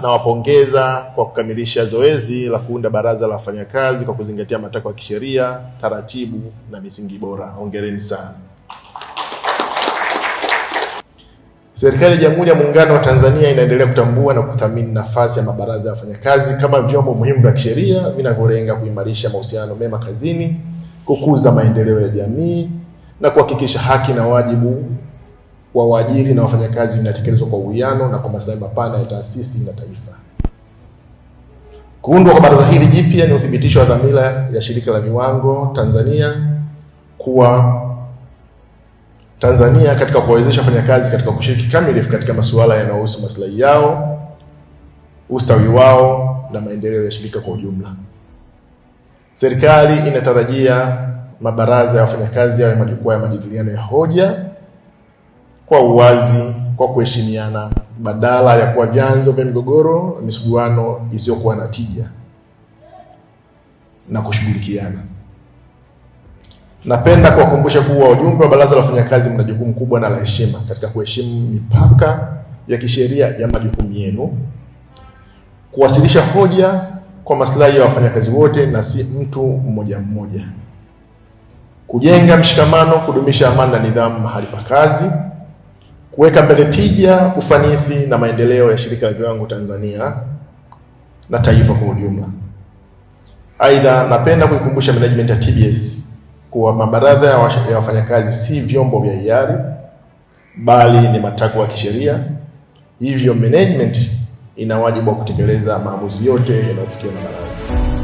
Nawapongeza kwa kukamilisha zoezi la kuunda baraza la wafanyakazi kwa kuzingatia matakwa ya kisheria, taratibu na misingi bora. Hongereni sana. Serikali ya Jamhuri ya Muungano wa Tanzania inaendelea kutambua na kuthamini nafasi ya mabaraza ya wafanyakazi kama vyombo muhimu vya kisheria vinavyolenga kuimarisha mahusiano mema kazini, kukuza maendeleo ya jamii na kuhakikisha haki na wajibu wa waajiri na wafanyakazi vinatekelezwa kwa uwiano na kwa maslahi mapana ya taasisi na taifa. Kuundwa kwa baraza hili jipya ni uthibitisho wa dhamira ya Shirika la Viwango Tanzania kuwa Tanzania katika kuwawezesha wafanyakazi katika kushiriki kamilifu katika masuala yanayohusu maslahi yao, ustawi wao na maendeleo ya shirika kwa ujumla. Serikali inatarajia mabaraza ya wafanyakazi yawe majukwaa ya majadiliano ya hoja kwa uwazi, kwa kuheshimiana, badala ya kuwa vyanzo vya migogoro na misuguano isiyokuwa na tija, na kushughulikiana. Napenda kuwakumbusha kuwa wajumbe wa baraza la wafanyakazi mna jukumu kubwa na la heshima katika kuheshimu mipaka ya kisheria ya majukumu yenu, kuwasilisha hoja kwa maslahi ya wafanyakazi wote na si mtu mmoja mmoja, kujenga mshikamano, kudumisha amani na nidhamu mahali pa kazi, kuweka mbele tija, ufanisi na maendeleo ya Shirika la Viwango Tanzania na taifa kwa ujumla. Aidha, napenda kuikumbusha management ya TBS kuwa mabaraza ya wafanyakazi si vyombo vya hiari bali ni matakwa ya kisheria. Hivyo management ina wajibu wa kutekeleza maamuzi yote yanayofikiwa na baraza.